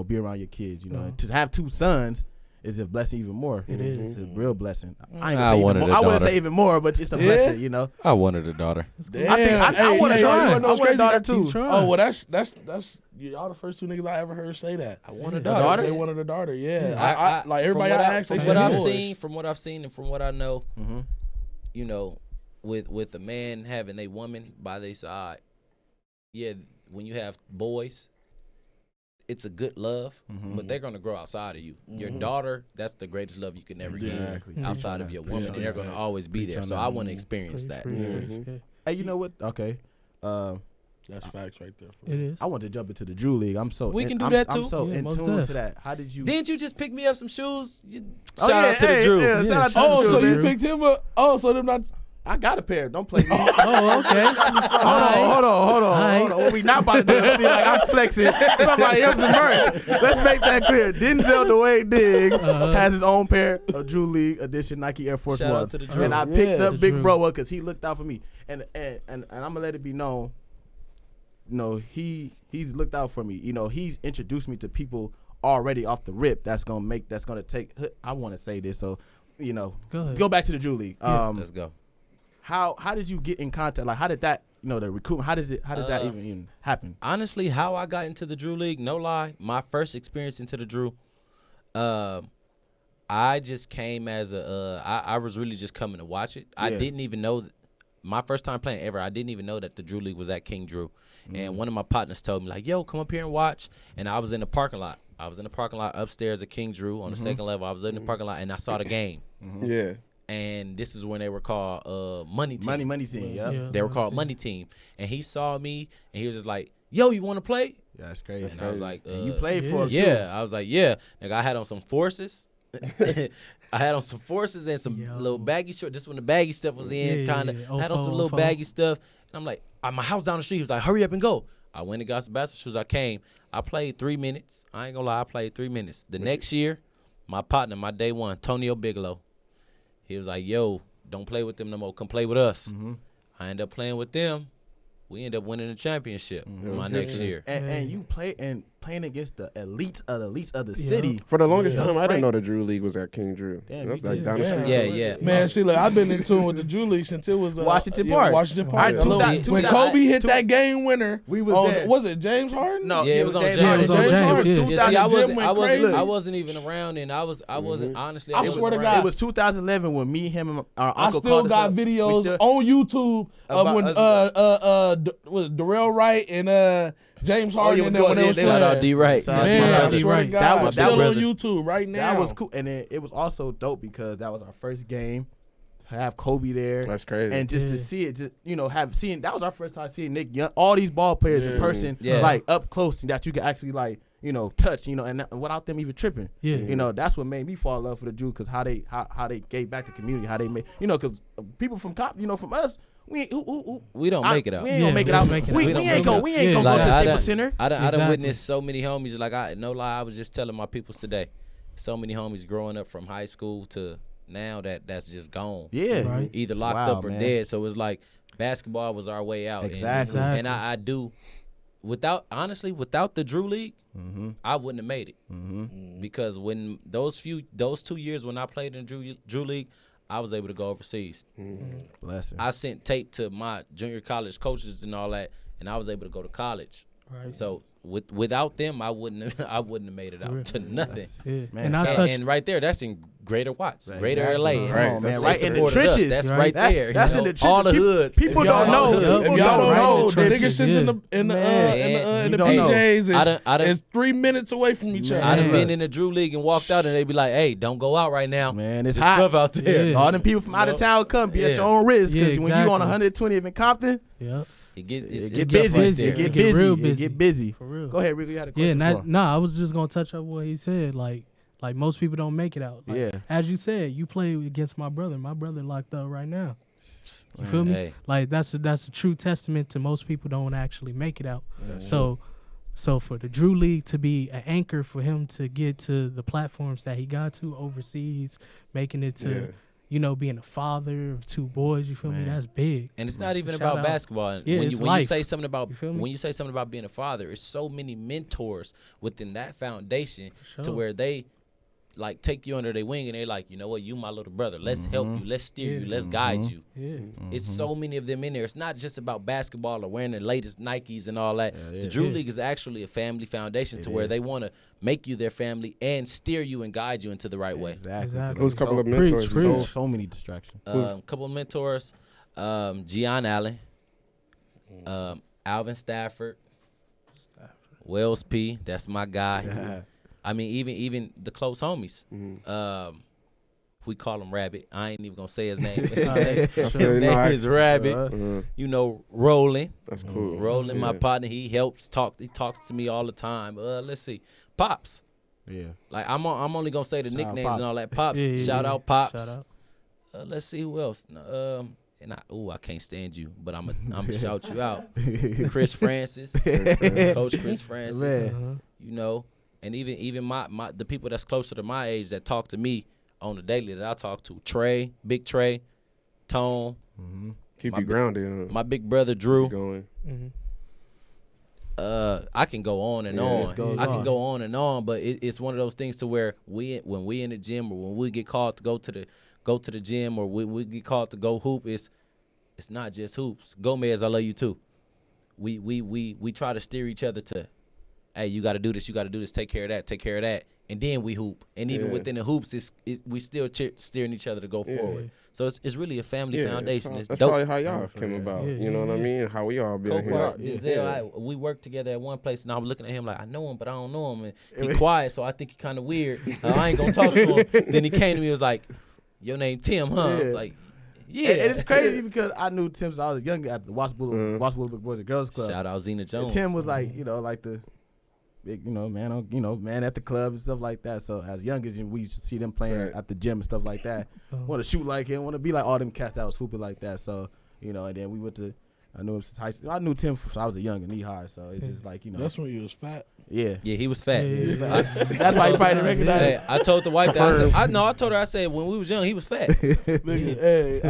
be around your kids, you know. And to have 2 sons is a blessing even more. It is. It's a real blessing. I wouldn't say even more, but it's a blessing, you know. I wanted a daughter. Damn. I want a daughter too. Oh, well, that's y'all the first 2 niggas I ever heard say that. I want a daughter. They wanted a daughter. Yeah. I like everybody I asked. From what I've seen, and from what I know, you know, with a man having a woman by their side, yeah, when you have boys, it's a good love, but they're gonna grow outside of you. Your daughter, that's the greatest love you can ever get outside of your woman, and they're gonna always be there. So I want to experience that. Hey, you know what? Okay, that's facts right there. It is. I want to jump into the Drew League. I'm so can do that too. I'm so in tune to that. How did you? Didn't you just pick me up some shoes? Shout out to the Drew. Shout out to so the you Drew, picked him up. Oh, so them not. I got a pair. Don't play me. Oh, okay. Hold on. What we not about to do? See, like I'm flexing somebody else's merch. Let's make that clear. Denzel Dwayne Diggs has his own pair of Drew League edition Nike Air Force Shout out Ones, to the Drew. and I picked up Big Drew. Bro because he looked out for me, and I'm gonna let it be known. You know, he's looked out for me. You know, he's introduced me to people already off the rip. That's gonna take. I want to say this, so you know, go back to the Drew League. Let's go. How did you get in contact? Like, how did that, you know, the recruitment, how did that even happen? Honestly, how I got into the Drew League, no lie, my first experience into the Drew, I just came as I was really just coming to watch it. I didn't even know, my first time playing ever, I didn't even know that the Drew League was at King Drew. And one of my partners told me, like, yo, come up here and watch. And I was in the parking lot. I was in the parking lot upstairs at King Drew on the second level. I was in the parking lot, and I saw the game. Yeah. And this is when they were called Money Team. Money Team, yeah. They were called Money Team. And he saw me, and he was just like, yo, you want to play? Yeah, that's crazy. And I was like, and you played for him, too. Yeah. I was like, yeah. Like, I had on some Forces. I had on some Forces and some little baggy shorts. This when the baggy stuff was in, kind of. I had on some little baggy stuff. And I'm like, my house down the street. He was like, hurry up and go. I went and got some basketball shoes. I came. I played 3 minutes. I ain't gonna lie, I played 3 minutes. The next year, my partner, my day one, Tonio Bigelow, he was like, yo, don't play with them no more. Come play with us. I ended up playing with them. We ended up winning the championship my next year. And you playing against the elites of the city. For the longest time, I didn't know the Drew League was at King Drew. Damn, That's like down the street. Yeah. Man, see, look, I've been in tune with the Drew League since it was Washington Park. Washington Park. When 2000 Kobe hit that game winner, we was there. Was it James Harden? No, Yeah, it was on James. Harden. It was on James, Yeah, see, I I wasn't even around, and I wasn't honestly. I swear to God. It was 2011 when me, him, and our I uncle still called us got up. videos on YouTube of when was Darrell Wright and James Harden and when they was Shout out D Wright. Man, I D. swear to Wright. God, That was still on YouTube right now. That was cool, and it was also dope because that was our first game. To have Kobe there, That's crazy. and just to see it, just that was our first time seeing Nick Young, all these ball players in person, like up close, and that you could actually like touch, and without them even tripping. That's what made me fall in love with the Drew, because how they gave back to the community, how they made, because people from from us. We don't make it out. We ain't gonna make it out. We ain't gonna go to the Staples Center. I done witnessed so many homies. Like no lie, I was just telling my people today. So many homies growing up from high school to now that's just gone. Yeah, right. Either locked up or dead. So it's like basketball was our way out. Exactly. And I do. Without the Drew League, I wouldn't have made it. Because when those 2 years when I played in Drew League, I was able to go overseas. Blessing. I sent tape to my junior college coaches and all that, and I was able to go to college. Right. So without them, I wouldn't have made it out to nothing. Man, And right there, that's in Greater Watts, Greater LA. Come on, man, right in the supported trenches. us. That's right there. That's in the trenches. All the hoods. People don't know. If y'all don't know, the niggas sits in the You don't PJs is 3 minutes away from each other. I done been in the Drew League and walked out, and they be like, "Hey, don't go out right now, Man, it's It's hot. tough out there." Yeah. All them people from out of town come be at your own risk, because when you on 120th in Compton, It get busy. It get real busy. It get busy. For real. Go ahead, Rico. You had a question. Yeah, I was just gonna touch up what he said. Like most people don't make it out. Like, yeah. As you said, you play against my brother. My brother locked up right now. You feel me? Hey. Like that's a true testament to most people don't actually make it out. So for the Drew League to be an anchor for him to get to the platforms that he got to overseas, making it to being a father of 2 boys, you feel me? That's big. And it's not even about basketball. Yeah, when you say something about being a father, it's so many mentors within that foundation to where they like take you under their wing and they're like, you know what, you my little brother. Let's help you. Let's steer you. Let's guide you. Yeah. It's so many of them in there. It's not just about basketball or wearing the latest Nikes and all that. The Drew League is actually a family foundation where they want to make you their family and steer you and guide you into the right way. Exactly. Those couple of mentors. So many distractions. A couple of mentors, Gian Allen, Alvin Stafford, Wells P. That's my guy. I mean, even the close homies. We call him Rabbit. I ain't even gonna say his name. His name is Rabbit. You know, Roland. That's cool. Roland, my partner. He helps talk. He talks to me all the time. Let's see, Pops. Yeah. Like I'm only gonna say the nicknames Pops. and all that. Pops. Shout out Pops. Shout out. Let's see who else. And I can't stand you, but I'm gonna shout you out. Chris Francis, Coach Chris Francis. You know. And even my the people that's closer to my age that talk to me on the daily that I talk to, Trey, Big Trey, Tone. Keep you grounded. My big brother Drew. Going. I can go on and on. I can go on and on, but it's one of those things to where when we in the gym or when we get called to go to the gym or we get called to go hoop, it's not just hoops. Gomez, I love you too. We try to steer each other to, hey, you got to do this, take care of that, and then we hoop. And even within the hoops, we still steering each other to go forward. So it's really a family foundation. That's dope. probably how y'all came about. You know what I mean? How we all been here. We worked together at one place, and I was looking at him like, I know him, but I don't know him. And he quiet, so I think he kind of weird. I ain't going to talk to him. Then he came to me and was like, your name Tim, huh? I was like, yeah. And it's crazy because I knew Tim since I was younger at the Washington Boys and Girls Club. Shout out Zena Jones. And Tim was like, like the big, man at the club and stuff like that. So as young as we used to see them playing at the gym and stuff like that. Want to shoot like him, want to be like all them cats that was hooping like that. So, and then we went to, I knew him since high school. I knew Tim since I was a young and knee high. So it's just like, That's when he was fat. Yeah. Yeah, he was fat. That's why he probably didn't recognize it. I told the wife that. I told her, I said, when we was young, he was fat. Believe it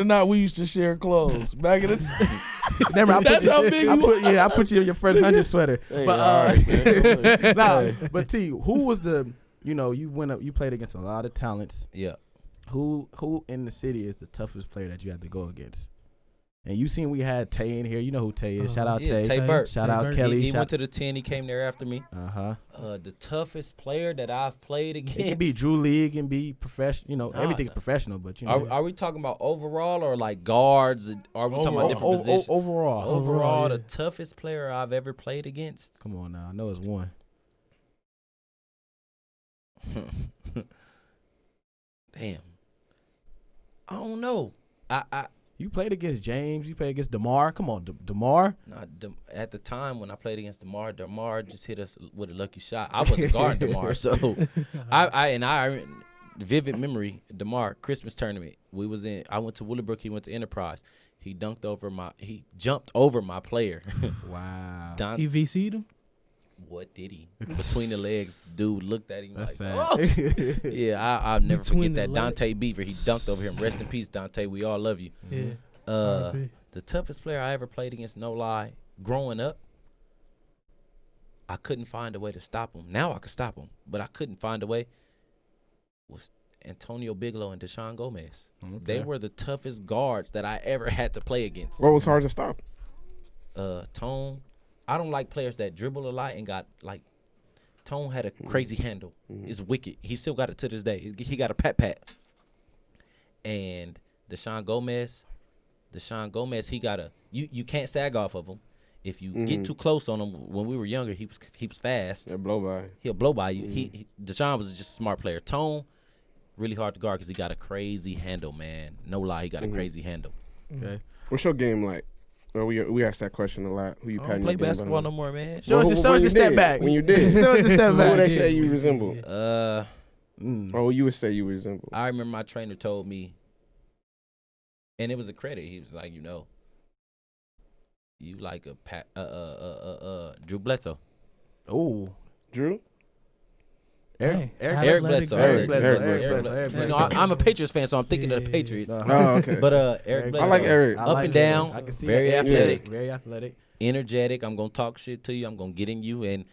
or not, we used to share clothes back in the Remember, I put you in your first 100 sweater. But T, who was the, you went up, you played against a lot of talents. Yeah. Who in the city is the toughest player that you had to go against? And you seen we had Tay in here. You know who Tay is. Shout out Tay. Tay Burt. Shout out Kelly. He went to the 10. He came there after me. The toughest player that I've played against. It can be Drew League, it can be professional. Everything's professional, but Are we talking about overall or like guards? Are we talking about different positions? Overall, the toughest player I've ever played against. Come on now, I know it's one. Damn. I don't know. You played against James. You played against DeMar. Come on, DeMar. At the time when I played against DeMar just hit us with a lucky shot. I wasn't guarding DeMar, so I vivid memory. DeMar Christmas tournament. I went to Willowbrook. He went to Enterprise. He jumped over my player. Wow. He VC'd him. What did he? Between the legs, dude looked at him. That's like, sad. Oh. Yeah, I'll never forget that. Dante Beaver, he dunked over him. Rest in peace, Dante. We all love you. Yeah. The toughest player I ever played against, no lie, growing up, I couldn't find a way to stop him. Now I could stop him, but I couldn't find a way. Was Antonio Bigelow and Deshaun Gomez. Okay. They were the toughest guards that I ever had to play against. What was hard to stop? Tone. I don't like players that dribble a lot and got like. Tone had a crazy handle. It's wicked. He still got it to this day. He got a pat. And Deshaun Gomez, he got a. You can't sag off of him. If you get too close on him, when we were younger, he was fast. He'll blow by. He'll blow by you. Deshaun was just a smart player. Tone, really hard to guard because he got a crazy handle, man. No lie, he got a crazy handle. Okay. What's your game like? Well, we asked that question a lot. Who you I patting don't play your game basketball no behind? more, man. Show us your step back. When you did. Show us your step Who back. they say you resemble? Oh, you would say you resemble. I remember my trainer told me, and it was a credit. He was like, you like a Drew Bledsoe. Oh, Drew? Eric Bledsoe. Eric Bledsoe. You know, I'm a Patriots fan, so I'm thinking of the Patriots. Oh, okay. But Eric Bledsoe. I like Eric. Up and down, I can see very that. athletic. Very athletic. Energetic. I'm gonna talk shit to you. I'm gonna get in you and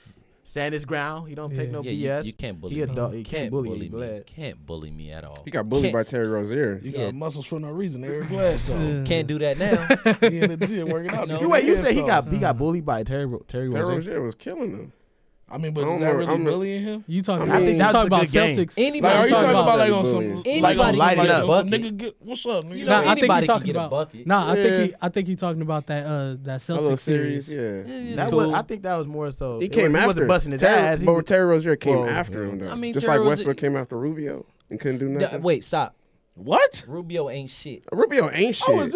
stand his ground. He don't take no BS. You can't bully He a me. dog. He can't bully me. Can't bully me at all. He got bullied by Terry Rozier. You got muscles for no reason. Eric Bledsoe. Can't do that now. He in the gym working out. You say he got bullied by Terry Rozier. Terry Rozier was killing him. I mean, but is that really bullying him? You talking? I think that was about a good game. Celtics. Anybody? Are you talking about like on bullying. some Anybody like light it up. some nigga get what's up? Nigga? You know, anybody can get a about, bucket. Nah, I think he talking about that Celtics series. Yeah, It's that cool. was. I think that was more so. he came after. He wasn't busting his ass. But Terry Rozier came Whoa, after him though. I mean, just Terry like Rozier- Westbrook came after Rubio and couldn't do nothing. Wait, stop. What? Rubio ain't shit. Rubio ain't shit. I was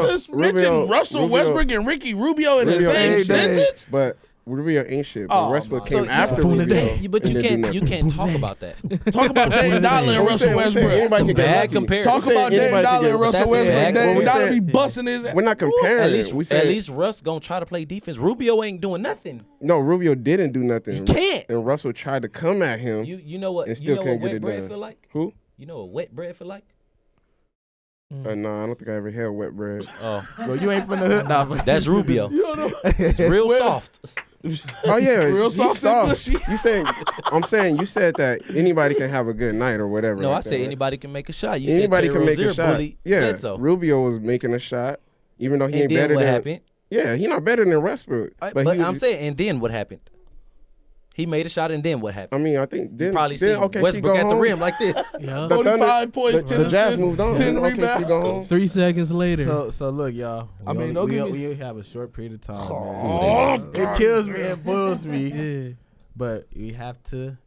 just mentioned Russell Westbrook and Ricky Rubio in the same sentence. But Rubio ain't shit. But Westbrook came after Rubio. But you can't talk about that. Talk about Dame Dollar and Russell Westbrook. That's a bad comparison. Talk about Dame Dollar and Russell Westbrook. Dame Dollar be busting his ass. We're not comparing. At least Russ gonna try to play defense. Rubio ain't doing nothing. No, Rubio didn't do nothing. He can't. And Russell tried to come at him. You know what? And still couldn't get wet it bread done. feel like? Who? You know what wet bread feel like? Nah, I don't think I ever had wet bread. Oh, Well, you ain't from the hood. Nah, but that's Rubio. It's real soft. Oh yeah, Real he's soft. You said that anybody can have a good night or whatever. No, like I said that, anybody can make a shot. You anybody said can make a Rozier shot. bullied Yeah, Bledsoe. Rubio was making a shot, even though he And ain't then better what than. happened? Yeah, he not better than Westbrook. But I'm saying, and then what happened? He made a shot, and then what happened? I mean, I think then Probably then see Westbrook at the rim like this. Yeah. The 45 points, 10 the Jazz assists, moved on. 10 Then OKC go home. rebounds. 3 seconds later. So look, y'all. We have a short period of time, man. It kills me and boils me. Yeah. But we have to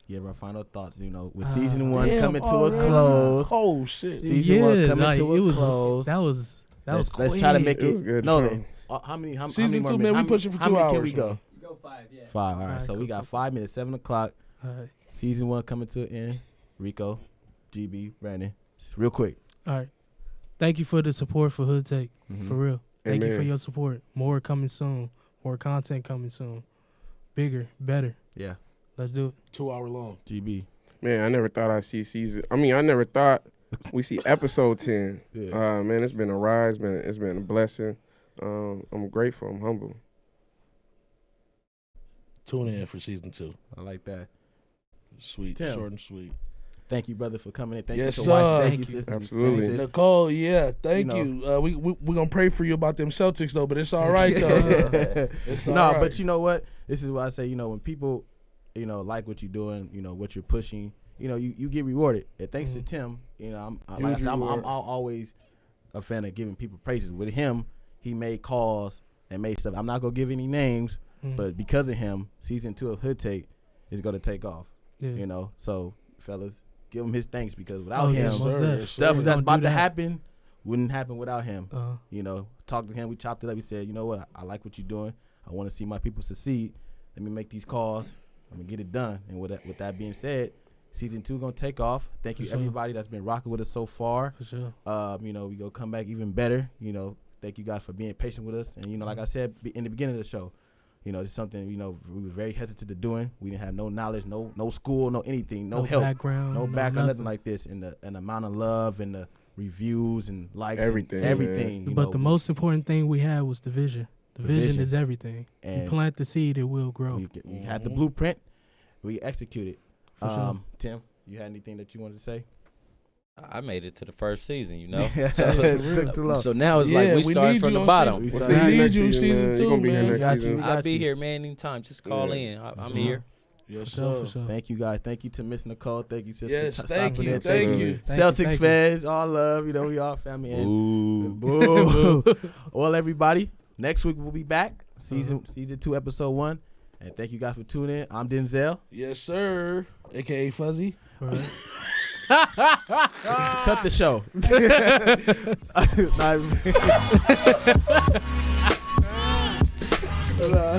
give our final thoughts. With season 1 coming to a close. Oh shit! Season 1 coming to a close. That was Let's try to make It was it. good No, show. how many? How Season many more 2, minutes? man, we pushing for how 2 many hours. Can we go? Go 5, yeah. 5. All right. Alright, So we cool. got 5 minutes. 7 o'clock. All right. Season 1 coming to an end. Rico, GB, Brandon. Just real quick. All right. Thank you for the support for Hoodtake. Mhm. For real. Thank you for Amen. your support. More coming soon. More content coming soon. Bigger, better. Yeah. Let's do it. 2 hour long. GB. Man, I never thought I'd see season. I mean, I never thought we see episode 10. Yeah. Man, it's been a rise. It's been a blessing. I'm grateful. I'm humble. Tune in for season 2. I like that. Sweet, Tim. short and sweet. Thank you, brother, for coming in. Thank Yes, you to your wife. sir. Thank Thank you, you. sister. Absolutely. Thank you, sis. Nicole, yeah, thank You you. We gonna pray for you about them Celtics though, but it's all right though. It's all No, right. but you know what? This is why I say, when people, like what you're doing, what you're pushing, you get rewarded. And thanks to Tim, I'm always a fan of giving people praises. With him, he made calls and made stuff. I'm not gonna give any names, but because of him, season 2 of Hoodtake is gonna take off. Yeah. So fellas, give him his thanks because without him, most definitely. stuff We're that's gonna about do to that. happen wouldn't happen without him. Uh-huh. Talked to him, we chopped it up. He said, you know what, I like what you're doing. I want to see my people succeed. Let me make these calls. I'm gonna get it done. And with that being said, season 2 gonna take off. Thank you For sure. everybody that's been rocking with us so far. For sure. We gonna come back even better. Thank you guys for being patient with us. And like I said in the beginning of the show, it's something we were very hesitant to doing. We didn't have no knowledge, no school, no anything, no help, background, no background, nothing nothing. like this. And the amount of love and the reviews and likes, Everything, and everything. But the most important thing we had was the vision. The vision vision. is everything. And you plant the seed, it will grow. we had the blueprint. We executed. For sure. Tim, you had anything that you wanted to say? I made it to the first season, Took too long. So now it's Yeah, like we we start need from you the on bottom. season- We'll We see you need next you season, season man. 2, You gonna be man. here Got next you. season. I'll be here, man, anytime. Just call Yeah. in. I'm here. Yes, For sure, sir. for sure. Thank you guys. Thank you to Miss Nicole. Thank you, sis, Yes, for thank stopping you, in. thank you. you. Celtics Thank you. fans, all love. We all family. And Ooh. boo. Well, everybody, next week we'll be back. Season 2, episode 1. And thank you guys for tuning in. I'm Denzel. Yes, sir. AKA Fuzzy. All right. Cut the show. Nah,